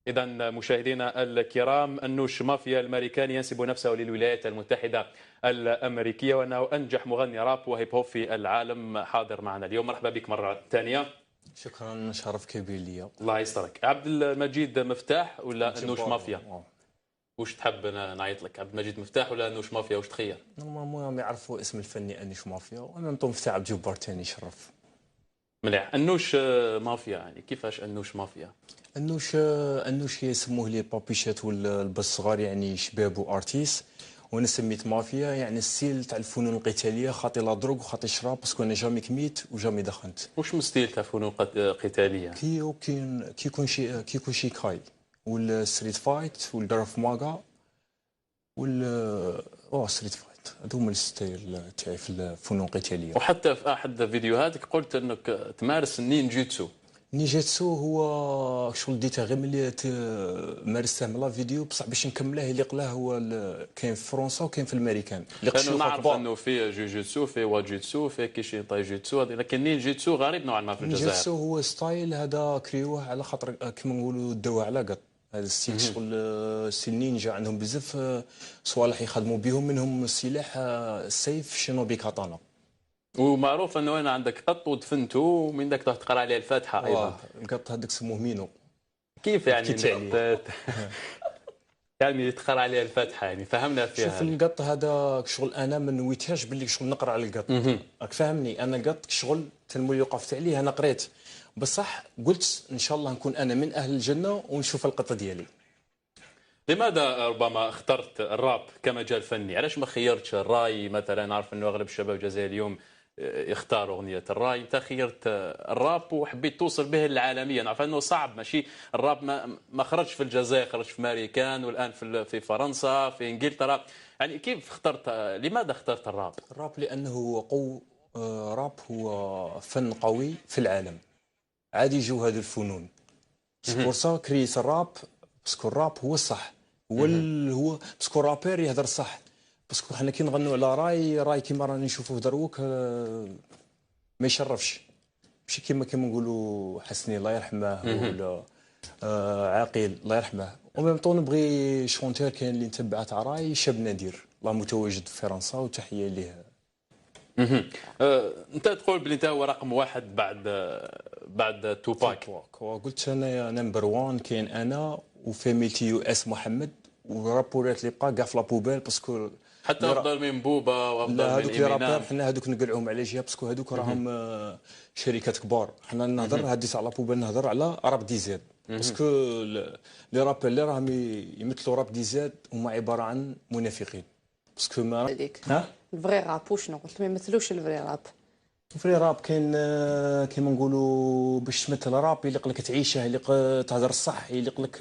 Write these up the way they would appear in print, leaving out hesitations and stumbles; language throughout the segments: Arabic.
إذا مشاهدينا الكرام، أنوش مافيا الأمريكاني ينسب نفسه للولايات المتحدة الأمريكية، وأنه أنجح مغني راب وهيب هوب في العالم، حاضر معنا اليوم. مرحبا بك مرة ثانية. شكرا، شرف كبير ليا. الله يسترك. عبد المجيد مفتاح ولا أنوش مافيا؟ جبار. وش تحب نعيط لك، عبد المجيد مفتاح ولا أنوش مافيا؟ وش تخير؟ نورمالمون يعرفوا اسم الفني انوش مافيا، وانا نطون مفتاح عبد الجبار ثاني شرف. مليح. أنوش مافيا، يعني كيفاش أنوش مافيا؟ انوش يسموه لي بابيشات والبس الصغار، يعني شباب وارتيست. وانا سميت مافيا يعني الستيل تاع الفنون القتاليه، خاطي لا دروغ وخاطي شراب، باسكو انا جامي كميت وجامي دخنت. وش مستيل تاع فنون قتالية؟ كي يكون شي كاي والستريت فايت والجراف ماغا ستريت فايت، هذو هما الستايل تاعي في الفنون القتاليه. وحتى في أحد فيديوهاتك قلت أنك تمارس النينجيتسو. نيجاتسو هو شغل ديتها غير ملي مارسته من لا فيديو، بصح باش نكمله اللي قلاه هو كاين في فرنسا وكاين في الامريكان اللي لانه قشوفه نعرف كبار. انه فيه جوجيتسو، فيه واجيتسو، فيه كيشين تايجيتسو، لكن نينجيتسو غريب نوعا ما في الجزائر. نيجاتسو هو ستايل هذا كريوه على خاطر كيما نقولوا داوه على قط. هذا الستيل شغل ستيل نينجا، عندهم بزاف صوالح يخدموا بهم، منهم السلاح السيف شينوبي كاتانا. ومعروف انه انا عندك قط ودفنته ومن ذاك تقرا عليه الفاتحه ايضا. القط هذاك سموه مينو. كيف يعني حكيت عليه. يعني تقرا عليه الفاتحه، يعني فهمنا فيها شوف هذه. القط هذا شغل انا ما نويتهاش باللي شغل نقرا على القط. راك فاهمني، انا قط شغل تنمو وقفت عليه، انا قريت بصح قلت ان شاء الله نكون انا من اهل الجنه ونشوف القطه ديالي. لماذا ربما اخترت الراب كمجال فني؟ علاش ما خيرتش الراي مثلا؟ نعرف انه اغلب الشباب الجزائري اليوم يختاروا اغنيه الراي، انت خيرت الراب وحبيت توصل به للعالميه. نعرف انه صعب، ماشي الراب ما خرجش في الجزائر، خرج في امريكان والان في فرنسا، في انجلترا. يعني كيف اخترت، لماذا اخترت الراب؟ الراب لانه هو راب هو فن قوي في العالم، عادي يجوا هذه الفنون. سبورسا كريس الراب، باسكو الراب هو الصح، هو باسكو الرابير يهضر صح. باسكو حنا كي نغنوا على راي كيما راني نشوفوه دروك ما يشرفش، ماشي كيما نقولوا حسني الله يرحمه ولا عاقل الله يرحمه. وميم طون نبغي شونتير كاين اللي نتبع تاع راي شاب نادر، الله متواجد في فرنسا وتحيه ليه. انت تقول بلي انت هو رقم واحد بعد توباك. قلت انا نمبر 1، كاين انا وفاميلتي يو اس محمد، ورابورات اللي بقى كاع في لابوبيل باسكو حتى افضل من بوبا وافضل لا، من هذوك لي رابور امينيم. حنا هذوك نقلعوهم على جهه، باسكو هذوك راهم شركات كبار. حنا نهضر هديت على بوبيل، نهضر على راب دي زاد، باسكو لي رابور اللي راهم يمثلوا راب دي زاد هما عباره عن منافقين، باسكو ما هذيك ها الفري راب. وشنو قلت؟ ما يمثلوش الفري راب. فري راب كاين كيما نقولوا باش تمثل راب يليق لك تعيشه، يليق تهضر الصح، يليق لك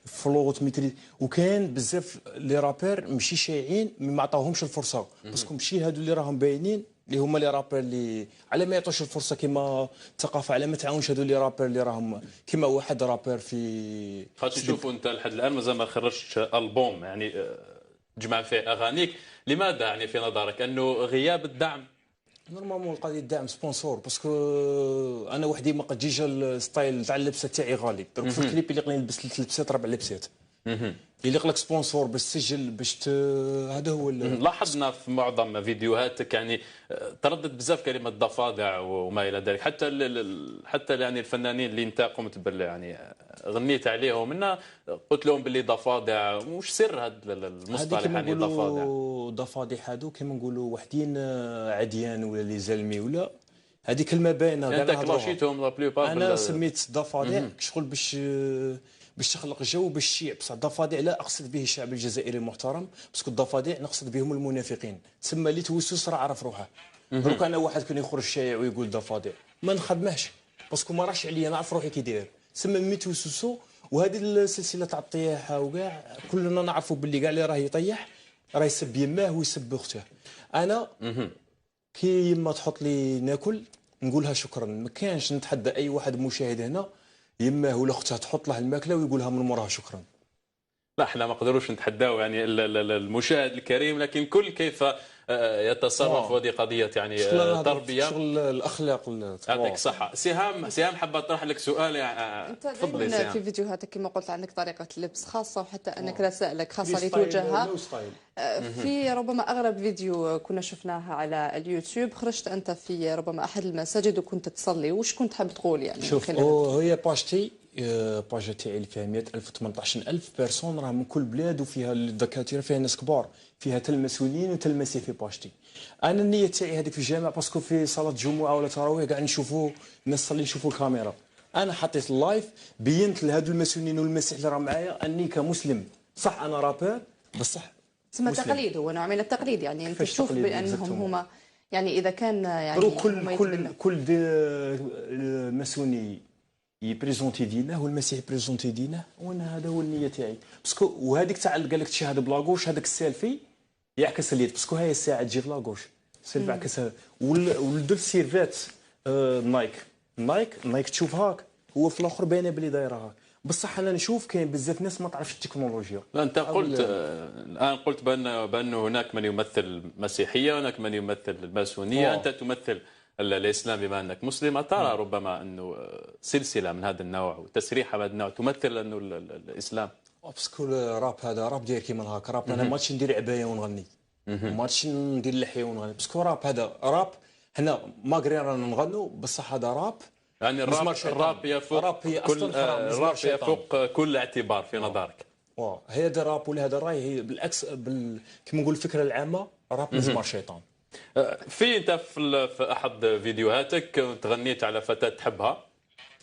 فلوت ميتري. وكاين بزاف لي رابير ماشي شايعين ما عطاوهمش الفرصه، باسكو ماشي هادو اللي راهم باينين اللي هما لي رابير اللي على ما يعطوش الفرصه. كيما الثقافه على ما تعاونش هادو لي رابير اللي راهم كيما واحد رابير في خاطر نشوفوا انت لحد الان مازال ما خرجتش البوم يعني تجمع فيه اغانيك. لماذا يعني في نظرك؟ انه غياب الدعم؟ نورمالمون القضيه الدعم سبونسور، باسكو انا وحدي ما قديش الستايل تاع اللبسه تاعي غالي. درك في الكليب اللي نلبس 3 لبسات 4 لبسات، يليق لك سبونسور باش تسجل هذا هو لاحظنا في معظم فيديوهاتك يعني تردد بزاف كلمه ضفادع وما الى ذلك. حتى يعني الفنانين اللي انت قمت يعني غنيت عليهم منا، قلت لهم باللي ضفادع. وش سر هذا المصطلح يعني ضفادع؟ ضفادع هادو كيما نقولوا وحدين عديان ولا لي زلمي ولا هذه كلمه باينه يعني انت كلاشيتهم لا بلوبار. انا سميت ضفادع شغل باش تخلق جو باش الشيع. بصح الضفادع لا اقصد به الشعب الجزائري المحترم، باسكو الضفادع نقصد بهم المنافقين. تسمى اللي توسوس راه عرف روحه. دروك انا واحد كان يخرج الشارع ويقول ضفادع ما نخدمهش، باسكو ما راهش عليا، نعرف روحي كي داير. تسمى مي توسوسو. وهذه السلسله تاع الطياحه وكاع كلنا نعرفوا باللي كاع اللي راه يطيح راه يسب يماه ويسب اخته. انا كي يما تحط لي ناكل نقولها شكرا، ما كانش نتحدى اي واحد مشاهد هنا يماه ولا اختها تحط له الماكله ويقولها من موراها شكرا. لا احنا ما نقدروش نتحداو يعني المشاهد الكريم، لكن كل كيف يتصرف، وهذه قضيه يعني تربيه. شغل الاخلاق. يعطيك صحه. سهام حابه اطرح لك سؤال. انت تفضلي دائما سهام. في فيديوهاتك كما قلت عندك طريقه لبس خاصه، وحتى انك رسائلك خاصه اللي توجهها. في ربما اغرب فيديو كنا شفناه على اليوتيوب، خرجت انت في ربما احد المساجد وكنت تصلي، وش كنت حاب تقول يعني؟ شوف، هي باجتي باجا تاعي اللي فيها 100,000 18000 بيرسون، راه من كل بلاد، وفيها الدكاتره، فيها ناس كبار، فيها حتى المسؤولين وحتى المسيح في باجتي. انا النيه تاعي هذيك في الجامع، باسكو في صلاه جمعه ولا تراويح قاعد نشوفوا الناس تصلي، نشوفوا الكاميرا. انا حطيت اللايف، بينت لهذو المسؤولين والمسيح اللي راه معايا اني كمسلم، صح انا رابر بصح تسمى تقليد، هو نوع من التقليد يعني. انت تشوف بانهم هما يعني اذا كان يعني كل مسؤولي يبريزونتي دينه والمسيح يبريزونتي دينه، وانا هذا هو النيه تاعي. باسكو وهذيك تاع قال لك تشاهد بلاغوش، هذاك السيلفي يعكس اليد، باسكو هاي الساعه تجي بلاغوش سيلفي عكسها. ولدو السيرفات نايك تشوف هاك، هو في الاخر باينه بلي دايره هاك. بصح انا نشوف كاين بزاف ناس ما تعرفش التكنولوجيا. انت قلت الان قلت بان هناك من يمثل المسيحيه وهناك من يمثل الماسونيه. انت تمثل الاسلام بما انك مسلم. ترى ربما انه سلسله من هذا النوع وتسريحه من هذا النوع تمثل انه الاسلام؟ باسكو الراب هذا راب داير كيما هاك راب. انا ماتش ندير عبايه ونغني، ماتش ندير لحيه ونغني، باسكو راب هذا راب. حنا ماغري رانا نغنوا، بصح هذا راب. يعني الراب يفوق كل اعتبار في نظرك. هذا راب ولا هذا راي، هي بالعكس كما نقول الفكره العامه، راب مزمار شيطان. انت في احد فيديوهاتك تغنيت على فتاه تحبها،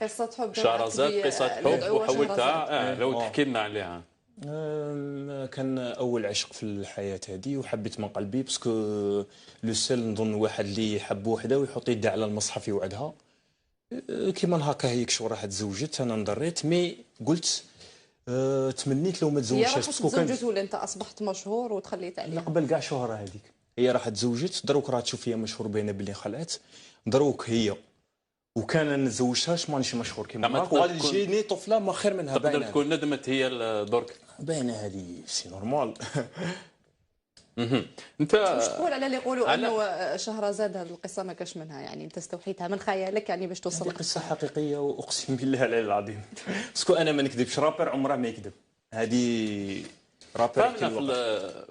قصه حب شهرزاد، قصه حب وحولتها. لو تحكي لنا عليها. كان اول عشق في الحياه هذه، وحبيت من قلبي، باسكو لو سيل نظن واحد اللي يحب وحده ويحط يده على المصحف يوعدها كيما هكا. هيك شو راح تزوجت، انا نضريت، مي قلت تمنيت لو ما تزوجتش، باسكو كان تزوجت ولا انت اصبحت مشهور وتخليت عليها؟ قبل كاع شهره هذيك هي راح تزوجت، دروك راه تشوف هي مشهور باينه باللي خلعت، دروك هي وكان انا نتزوجتهاش مانيش مشهور كيما هاك، وغادي تجيني طفله ما خير منها. تقدر تكون ندمت هي درك، باينه هذه سي نورمال. انت واش تقول على اللي يقولوا انه شهرزاد هذه القصه ما كاش منها، يعني انت استوحيتها من خيالك يعني باش توصل؟ قصه حقيقيه، واقسم بالله العلي العظيم. باسكو انا ما نكذبش، رابر عمره ما يكذب. هذه رابر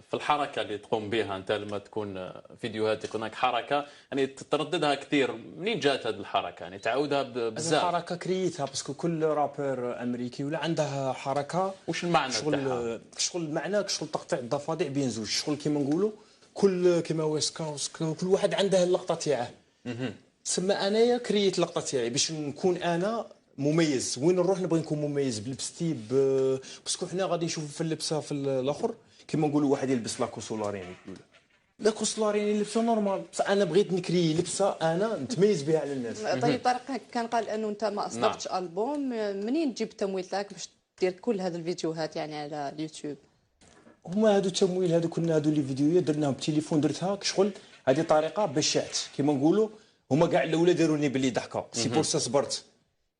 في الحركه اللي تقوم بها انت لما تكون فيديوهاتك هناك حركه يعني ترددها كثير. منين جات هذه الحركه؟ يعني تعودها بزاف؟ الحركه كريتها، باسكو كل رابر امريكي ولا عنده حركه. واش المعنى تاعها؟ شغل المعنى، شغل تقطيع الضفادع بين زوج، شغل كيما نقولوا كل كيما ويست كوست، كل واحد عنده اللقطه تاعه. تسمى انايا كريت اللقطه تاعي باش نكون انا مميز. وين نروح نبغي نكون مميز بلبستي باسكو حنا غادي نشوفوا في اللبسه في الاخر كيما نقولوا واحد يلبس لاكو سولاريني، لاكو سولاريني لبسه نورمال، بصح انا بغيت نكري لبسه انا نتميز بها على الناس. طيب طارق كان قال انه انت ما اصدرتش البوم، منين تجيب التمويل تاعك باش دير كل هذه الفيديوهات يعني على اليوتيوب؟ هما هادو التمويل هادو كنا هادو لي فيديوهات درناهم بالتليفون، درتها شغل هذه طريقه باش شعت كيما نقولوا. هما كاع الاولى داروني باللي ضحكه، سي بور سا صبرت.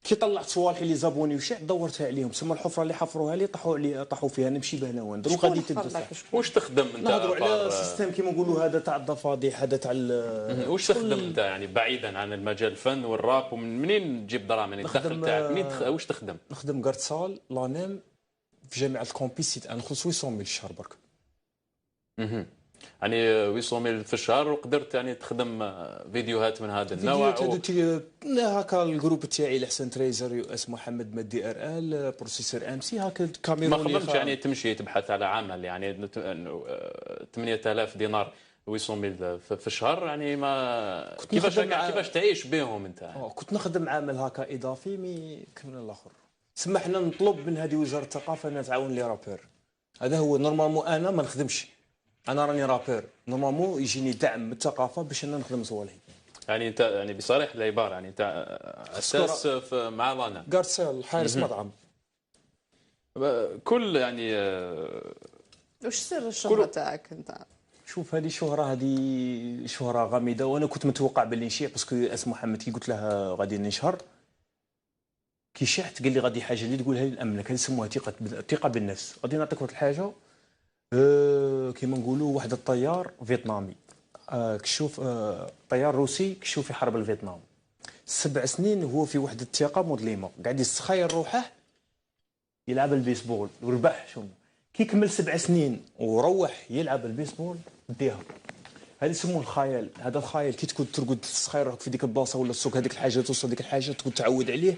كي طلعت صوالحي اللي زابوني وشعت دورتها عليهم، تسمى الحفره اللي حفروها لي طاحوا فيها، نمشي بها لوين دروك غادي تدفع. واش تخدم انت؟ نهضروا على سيستم كيما نقولوا هذا تاع الضفادع، هذا تاع واش تخدم انت يعني بعيدا عن المجال الفن والراب؟ ومنين تجيب دراهم يعني الدخل تاعك؟ واش تخدم؟ نخدم كارتسال لانيم في جامعه الكومبيس، ناخذ 800 الشهر برك. يعني 800 في الشهر، وقدرت يعني تخدم فيديوهات من هذا النوع؟ هكا الجروب تاعي الاحسن تريزر يو اس محمد مدي ار ال بروسيسور ام سي، هكا كاميروني. ما خدمتش يعني تمشي تبحث على عمل يعني 8000 دينار 800 في الشهر يعني ما كيفاش تعيش بهم انت؟ كنت نخدم عامل هكا اضافي مي كمل الاخر. سمحنا نطلب من هذه وزاره الثقافه انها تعاون لي رابر. هذا هو نورمالمون، انا ما نخدمش، انا راني رابر، نورمالمون يجيني دعم من الثقافه باش انا نخدم صوالحي. يعني انت يعني بصريح العباره يعني انت اساس مع لانا كارتسال حارس مطعم كل يعني. واش سر الشهره تاعك انت؟ شوف هذه شهره غامضه، وانا كنت متوقع باللي نشيع، باسكو اس محمد كي قلت له غادي نشهر كي شحت قال لي غادي حاجه اللي تقولها لي نامنك، هذه يسموها ثقه بالنفس. غادي نعطيك واحد الحاجه كيما نقولوا واحد الطيار فيتنامي كشوف طيار روسي كشوف في حرب الفيتنام 7 سنين هو في وحده الثقه مظلمه قاعد يستخير روحه يلعب البيسبول وربح شنو كي كمل 7 سنين وروح يلعب البيسبول ديها هذا يسموه الخيال. هذا الخيال كي تكون ترقد تسخير روحك في ديك البلاصه ولا السوق هذيك الحاجه توصل ديك الحاجه تكون تعود عليه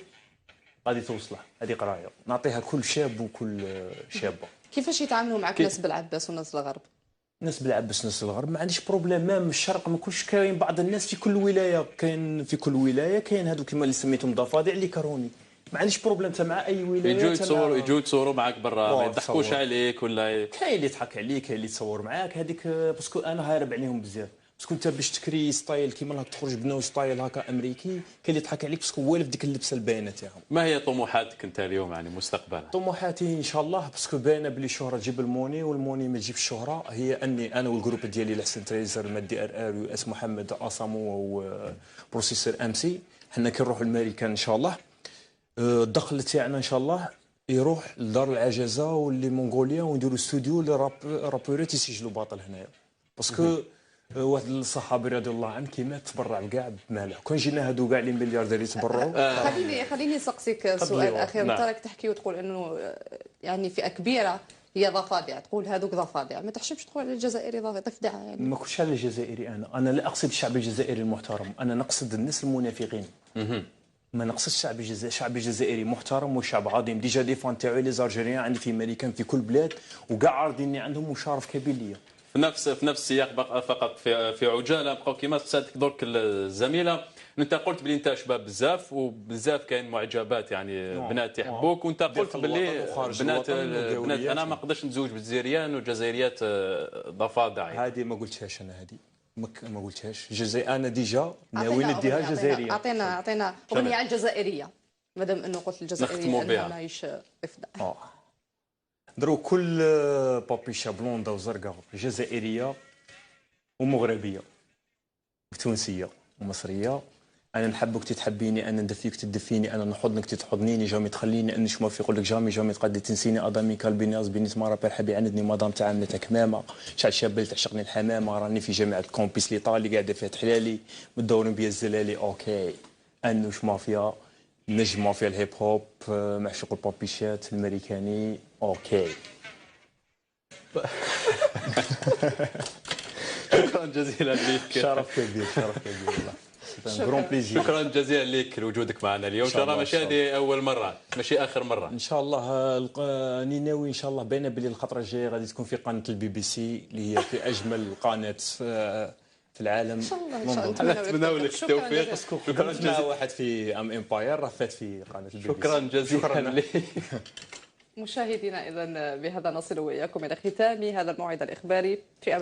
غادي توصله. هذه قرايه نعطيها كل شاب وكل شابه. كيفاش يتعاملوا معك ناس بالعباس وناس الغرب؟ ناس بالعباس ناس الغرب ما عنديش بروبليم. ما من الشرق ما كلش كاين بعض الناس في كل ولايه كاين في كل ولايه كاين هذو كيما اللي سميتهم ضفادع اللي كروني ما عنديش بروبليم تا مع اي ولايه. يجوا يتصوروا معك برا ما يضحكوش عليك ولا كاين اللي يضحك عليك كاين اللي يتصور معاك هذيك باسكو انا هارب عليهم بزاف باسكو انت باش تكري ستايل كيما راك تخرج بنو ستايل هكا امريكي كاين اللي يضحك عليك باسكو والف ديك اللبسه الباينه تاعهم. ما هي طموحاتك انت اليوم يعني مستقبلا؟ طموحاتي ان شاء الله باسكو باينه بلي الشهره تجيب الموني والموني ما تجيب الشهره هي اني انا والجروب ديالي الحسن تريزر مدي ار يو اس محمد اسامو وبروسيسور ام سي حنا كي نروحوا لامريكا ان شاء الله الدخل تاعنا ان شاء الله يروح لدار العجزه واللي مونغوليا ونديروا استوديو لرابورات يسجلوا باطل هنايا باسكو واحد الصحابي رضي الله عنه كيما تبرع بكاع بماله كون جينا هادو كاع لي ملياردير يتبرعوا. خليني نسقسيك سؤال اخير. انت راك تحكي وتقول انه يعني فئه كبيره هي ضفادع تقول هذوك ضفادع ما تحسبش تقول على الجزائري ضفدع يعني ما كنتش على الجزائري انا لا اقصد الشعب الجزائري المحترم انا نقصد الناس المنافقين ما نقصدش الشعب الجزائري محترم وشعب عظيم ديجا دي فان تاعي لي زالجيريان عندي في امريكان في كل بلاد وكاع عارضيني عندهم وشرف كبير ليا. في نفس السياق فقط في عجاله بقاو كيما سالتك درك الزميله انت قلت بلي انت شباب بزاف وبزاف كاين معجبات يعني بنات يحبوك وانت قلت بلي بنات انا ما نقدرش نتزوج بالجزائريان والجزائريات ضفادع يعني. هذه ما قلتهاش انا هذه ما قلتهاش انا ديجا ناوي نديها جزائريه. اعطينا اغنيه على الجزائريه مادام انه قلت الجزائريه انها ماهيش افداء. درو كل بابيشا بلوندا وزرقاء جزائريه ومغربيه وتونسيه ومصريه. انا نحبك تتحبيني انا ندفيك تدفيني انا نحضنك تتحضنيني جامي تخليني اني شما في يقول لك جامي تقدي تنسيني ادمي كالبيناز بيني مره برحبي عندني مدام تعاملت كمامه شعل شاب تعشقني الحمامه راني في جامعه كومبيس ليطالي قاعده فيها تحلالي مدورين بيا الزلالي اوكي انوش مافيا نجم مافيا الهيب هوب معشوق البابيشات الامريكاني اوكي. شكرا جزيلا لك. شرف كبير والله. شكرا جزيلا لك لوجودك معنا اليوم. ترى ماشي هذه اول مره ماشي اخر مره ان شاء الله. راني ناوي ان شاء الله باينه بلي الخطره الجايه غادي تكون في قناه البي بي سي اللي هي في اجمل قناه في العالم. ان شاء الله نتمنى لك التوفيق. شكرا جزيلا. واحد في ام امباير راه فات في قناه البي بي سي. شكرا جزيلا لك. مشاهدينا اذا بهذا نصل واياكم الى ختام هذا الموعد الاخباري في